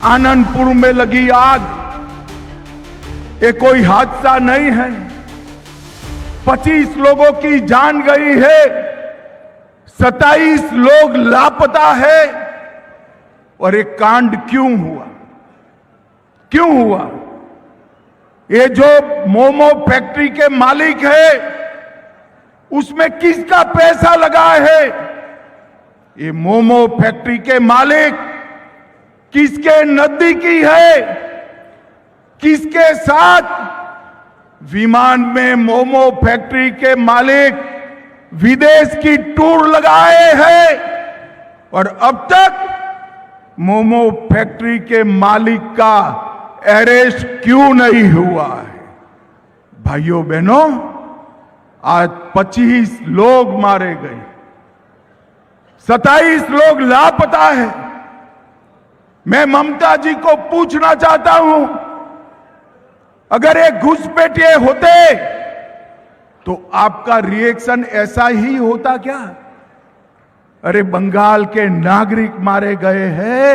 आनंदपुर में लगी आग ये कोई हादसा नहीं है। 25 लोगों की जान गई है, 27 लोग लापता है। और ये कांड क्यों हुआ? क्यों हुआ? ये जो मोमो फैक्ट्री के मालिक है उसमें किसका पैसा लगा है? ये मोमो फैक्ट्री के मालिक किसके नजदीकी है? किसके साथ विमान में मोमो फैक्ट्री के मालिक विदेश की टूर लगाए हैं और अब तक मोमो फैक्ट्री के मालिक का अरेस्ट क्यों नहीं हुआ है? भाइयों बहनों, आज 25 लोग मारे गए, 27 लोग लापता है। मैं ममता जी को पूछना चाहता हूं, अगर ये घुसपैठिए होते तो आपका रिएक्शन ऐसा ही होता क्या? अरे बंगाल के नागरिक मारे गए हैं,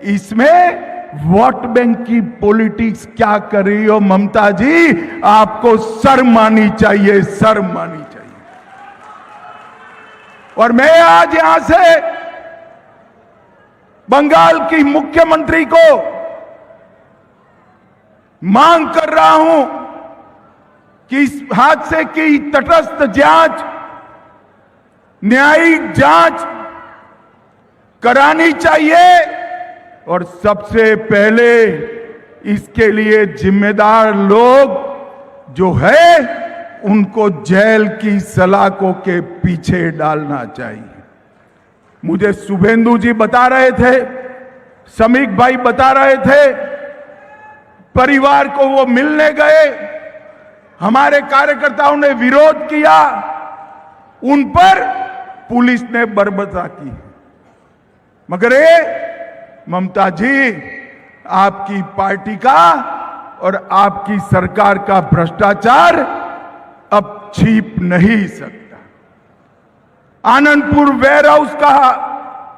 इसमें वोट बैंक की पॉलिटिक्स क्या कर रही हो ममता जी? आपको शर्म आनी चाहिए, शर्म आनी चाहिए। और मैं आज यहां से बंगाल की मुख्यमंत्री को मांग कर रहा हूं कि इस हादसे की तटस्थ जांच, न्यायिक जांच करानी चाहिए और सबसे पहले इसके लिए जिम्मेदार लोग जो है उनको जेल की सलाखों के पीछे डालना चाहिए। मुझे शुभेंदु जी बता रहे थे, समीक भाई बता रहे थे, परिवार को वो मिलने गए, हमारे कार्यकर्ताओं ने विरोध किया, उन पर पुलिस ने बर्बरता की। मगर ये ममता जी, आपकी पार्टी का और आपकी सरकार का भ्रष्टाचार अब छिप नहीं सकता। आनंदपुर वेयर हाउस का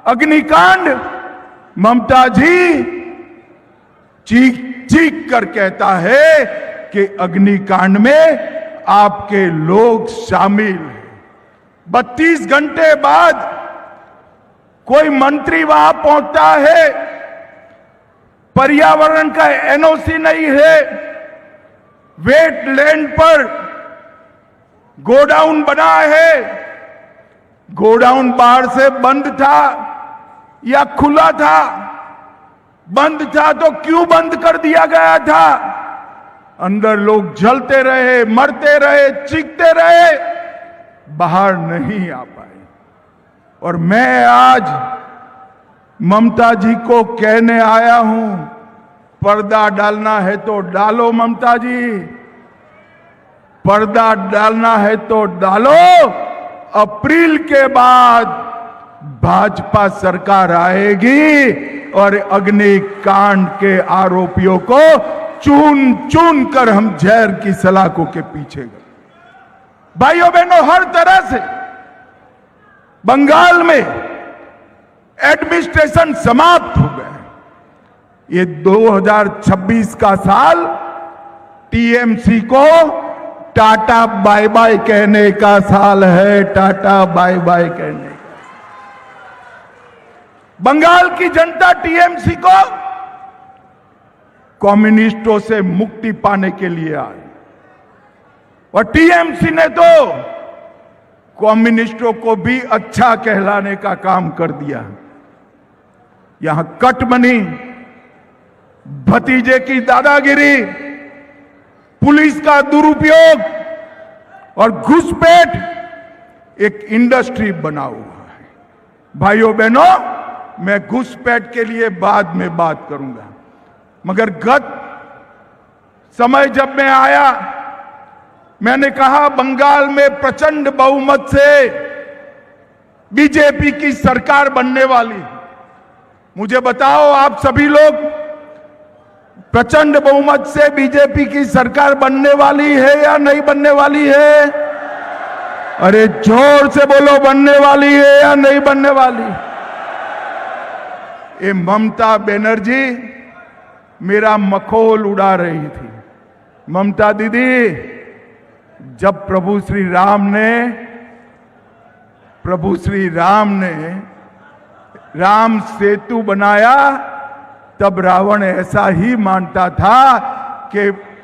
अग्निकांड ममता जी चीख चीख कर कहता है कि अग्निकांड में आपके लोग शामिल हैं। 32 घंटे बाद कोई मंत्री वहां पहुंचता है, पर्यावरण का एनओसी नहीं है, वेटलैंड पर गोडाउन बना है, गोडाउन बाहर से बंद था या खुला था? बंद था तो क्यों बंद कर दिया गया था? अंदर लोग जलते रहे, मरते रहे, चीखते रहे, बाहर नहीं आ पाए। और मैं आज ममता जी को कहने आया हूं, पर्दा डालना है तो डालो ममता जी, पर्दा डालना है तो डालो। अप्रैल के बाद भाजपा सरकार आएगी और अग्निकांड के आरोपियों को चुन चुन कर हम जहर की सलाखों के पीछे गए। भाइयों बहनों, हर तरह से बंगाल में एडमिनिस्ट्रेशन समाप्त हो गए। ये 2026 का साल टीएमसी को टाटा बाय बाय कहने का साल है, टाटा बाय बाय कहने का। बंगाल की जनता टीएमसी को कम्युनिस्टों से मुक्ति पाने के लिए आई और टीएमसी ने तो कम्युनिस्टों को भी अच्छा कहलाने का काम कर दिया। यहां कटमनी, भतीजे की दादागिरी, पुलिस का दुरुपयोग और घुसपैठ एक इंडस्ट्री बना हुआ है। भाइयों बहनों, मैं घुसपैठ के लिए बाद में बात करूंगा, मगर गत समय जब मैं आया, मैंने कहा बंगाल में प्रचंड बहुमत से बीजेपी की सरकार बनने वाली। मुझे बताओ, आप सभी लोग, प्रचंड बहुमत से बीजेपी की सरकार बनने वाली है या नहीं बनने वाली है? अरे जोर से बोलो, बनने वाली है या नहीं बनने वाली? ये ममता बनर्जी मेरा मखौल उड़ा रही थी। ममता दीदी, जब प्रभु श्री राम ने राम सेतु बनाया, तब रावण ऐसा ही मानता था कि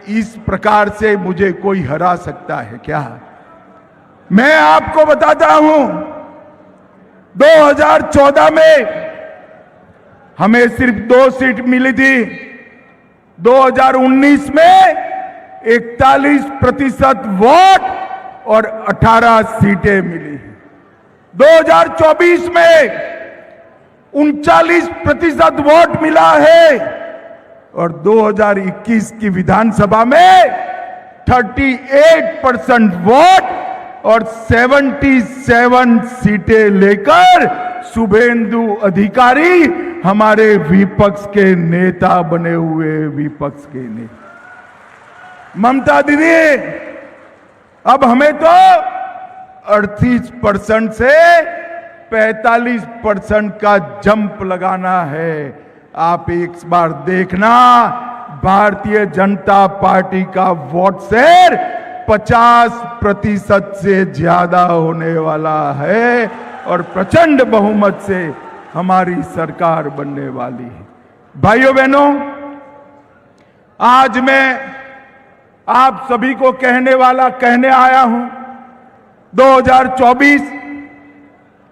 इस प्रकार से मुझे कोई हरा सकता है क्या। मैं आपको बताता हूं, 2014 में हमें सिर्फ 2 सीट मिली थी। 2019 में 41% वोट और 18 सीटें मिली। 2024 में 39% वोट मिला है और 2021 की विधानसभा में 38% वोट और 77 सीटें लेकर शुभेंदु अधिकारी हमारे विपक्ष के नेता बने हुए। विपक्ष के नेता ममता दीदी, अब हमें तो 38% से 45% का जंप लगाना है। आप एक बार देखना, भारतीय जनता पार्टी का वोट शेयर 50% से ज्यादा होने वाला है और प्रचंड बहुमत से हमारी सरकार बनने वाली है। भाइयों बहनों, आज मैं आप सभी को कहने आया हूं,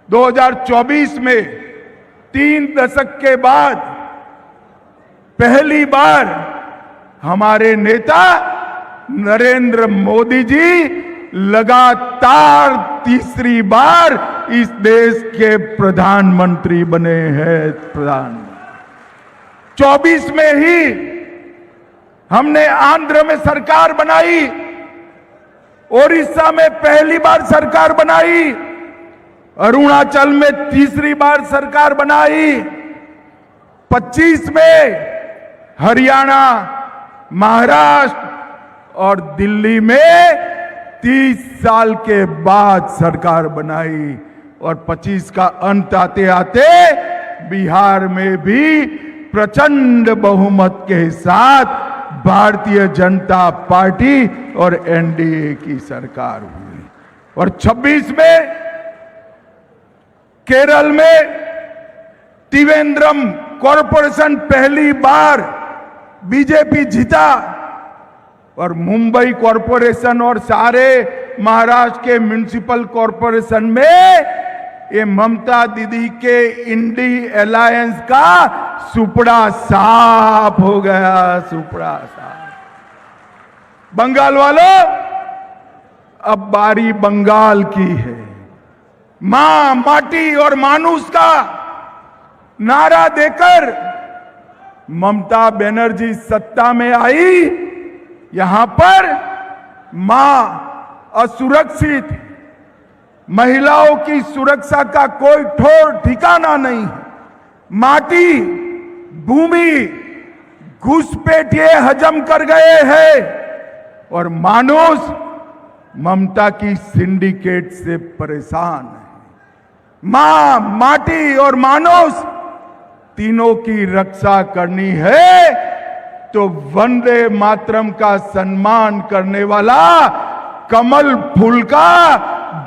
2024 में 3 दशक के बाद पहली बार हमारे नेता नरेंद्र मोदी जी लगातार तीसरी बार इस देश के प्रधानमंत्री बने हैं। 24 में ही हमने आंध्र में सरकार बनाई, ओडिशा में पहली बार सरकार बनाई, अरुणाचल में तीसरी बार सरकार बनाई, 25 में हरियाणा, महाराष्ट्र और दिल्ली में 30 साल के बाद सरकार बनाई और 25 का अंत आते आते बिहार में भी प्रचंड बहुमत के साथ भारतीय जनता पार्टी और एनडीए की सरकार हुई और 26 में केरल में त्रिवेंद्रम कॉरपोरेशन पहली बार बीजेपी जीता और मुंबई कॉरपोरेशन और सारे महाराष्ट्र के म्युनिसिपल कॉरपोरेशन में ये ममता दीदी के इंडी अलायंस का सुपड़ा साफ हो गया। सुपड़ा साफ। बंगाल वालों, अब बारी बंगाल की है। मां, माटी और मानुष का नारा देकर ममता बनर्जी सत्ता में आई। यहां पर मां असुरक्षित, महिलाओं की सुरक्षा का कोई ठोर ठिकाना नहीं है। माटी, भूमि घुसपैठिए हजम कर गए हैं और मानुष ममता की सिंडिकेट से परेशान है। मां, माटी और मानुष तीनों की रक्षा करनी है तो वंदे मातरम का सम्मान करने वाला कमल फूल का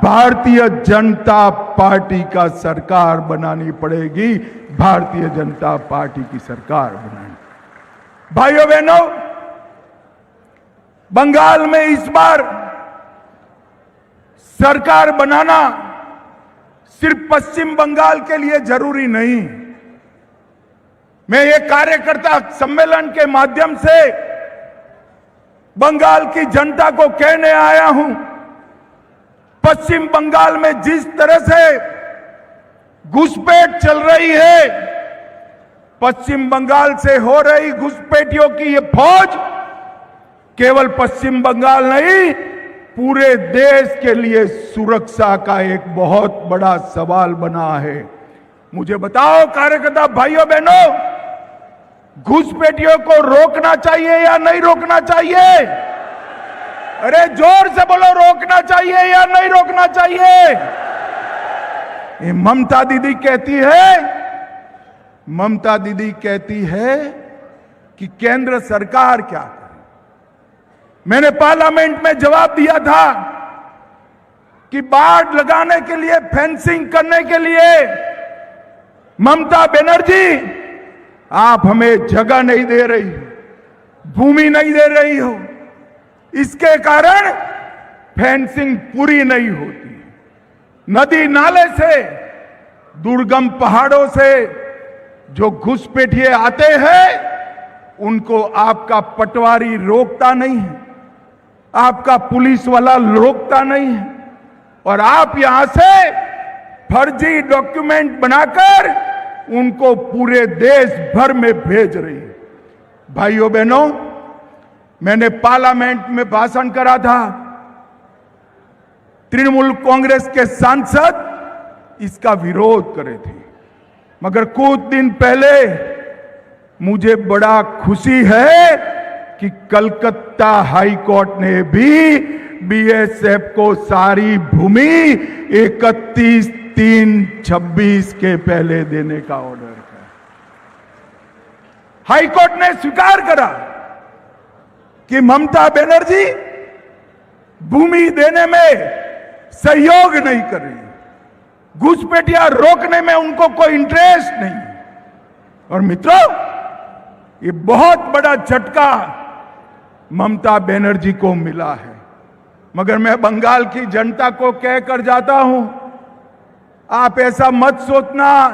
भारतीय जनता पार्टी का सरकार बनानी पड़ेगी। भारतीय जनता पार्टी की सरकार बनानी। भाइयों बहनों, बंगाल में इस बार सरकार बनाना सिर्फ पश्चिम बंगाल के लिए जरूरी नहीं। मैं ये कार्यकर्ता सम्मेलन के माध्यम से बंगाल की जनता को कहने आया हूं, पश्चिम बंगाल में जिस तरह से घुसपैठ चल रही है, पश्चिम बंगाल से हो रही घुसपैठियों की ये फौज केवल पश्चिम बंगाल नहीं, पूरे देश के लिए सुरक्षा का एक बहुत बड़ा सवाल बना है। मुझे बताओ कार्यकर्ता भाइयों बहनों, घुसपैठियों को रोकना चाहिए या नहीं रोकना चाहिए? अरे जोर से बोलो, रोकना चाहिए या नहीं रोकना चाहिए? ये ममता दीदी कहती है कि केंद्र सरकार क्या करे। मैंने पार्लियामेंट में जवाब दिया था कि बाड़ लगाने के लिए, फेंसिंग करने के लिए ममता बनर्जी आप हमें जगह नहीं दे रही हो, भूमि नहीं दे रही हो, इसके कारण फेंसिंग पूरी नहीं होती। नदी नाले से, दुर्गम पहाड़ों से जो घुसपैठिए आते हैं उनको आपका पटवारी रोकता नहीं है, आपका पुलिस वाला रोकता नहीं है, और आप यहां से फर्जी डॉक्यूमेंट बनाकर उनको पूरे देश भर में भेज रही है। भाइयों बहनों, मैंने पार्लियामेंट में भाषण करा था, तृणमूल कांग्रेस के सांसद इसका विरोध करे थे, मगर कुछ दिन पहले मुझे बड़ा खुशी है कि कलकत्ता हाई कोर्ट ने भी बीएसएफ को सारी भूमि 31/3/26 के पहले देने का ऑर्डर किया। हाई कोर्ट ने स्वीकार करा कि ममता बनर्जी भूमि देने में सहयोग नहीं कर रही, घुसपैठिया रोकने में उनको कोई इंटरेस्ट नहीं। और मित्रों, ये बहुत बड़ा झटका ममता बनर्जी को मिला है, मगर मैं बंगाल की जनता को कहकर जाता हूं, आप ऐसा मत सोचना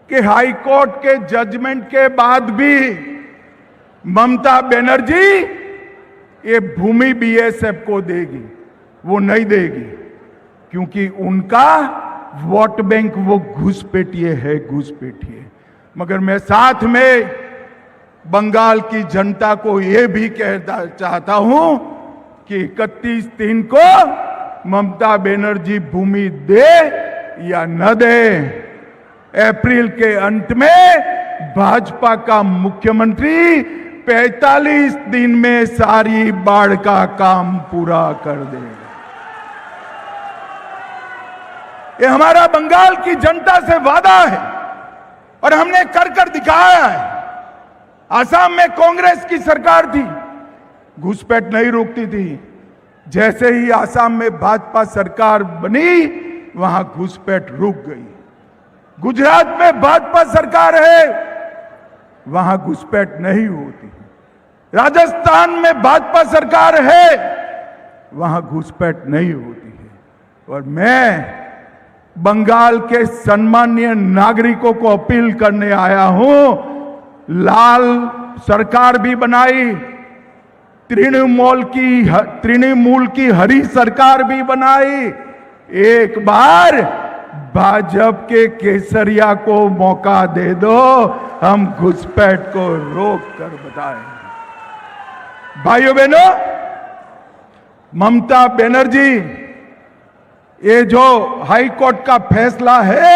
कि हाई कोर्ट के जजमेंट के बाद भी ममता बनर्जी ये भूमि बीएसएफ को देगी। वो नहीं देगी, क्योंकि उनका वोट बैंक वो घुसपैठिए है, घुसपैठिए। मगर मैं साथ में बंगाल की जनता को ये भी कहना चाहता हूं कि 31/3 को ममता बनर्जी भूमि दे या न दे, अप्रैल के अंत में भाजपा का मुख्यमंत्री 45 दिन में सारी बाढ़ का काम पूरा कर देगा। ये हमारा बंगाल की जनता से वादा है और हमने कर दिखाया है। आसाम में कांग्रेस की सरकार थी, घुसपैठ नहीं रोकती थी। जैसे ही आसाम में भाजपा सरकार बनी, वहां घुसपैठ रुक गई। गुजरात में भाजपा सरकार है, वहां घुसपैठ नहीं होती। राजस्थान में भाजपा सरकार है, वहां घुसपैठ नहीं होती है। और मैं बंगाल के सम्मानीय नागरिकों को अपील करने आया हूं, लाल सरकार भी बनाई, तृणमूल की हरी सरकार भी बनाई। एक बार भाजपा के केसरिया को मौका दे दो, हम घुसपैठ को रोक कर बताएंगे। भाइयों बहनों, ममता बनर्जी ये जो हाई कोर्ट का फैसला है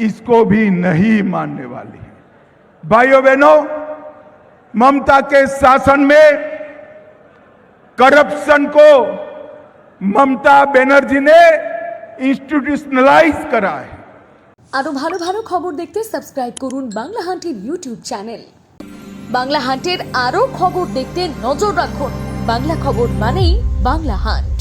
इसको भी नहीं मानने वाली है। भाइयों बहनों, ममता के शासन में करप्शन को ममता बनर्जी ने इंस्टीट्यूशनलाइज करा है। আরো ভালো ভালো খবর দেখতে সাবস্ক্রাইব করুন বাংলা হান্টের ইউটিউব চ্যানেল। বাংলা হান্টের আরো খবর দেখতে নজর রাখুন। বাংলা খবর মানেই বাংলা হান্ট।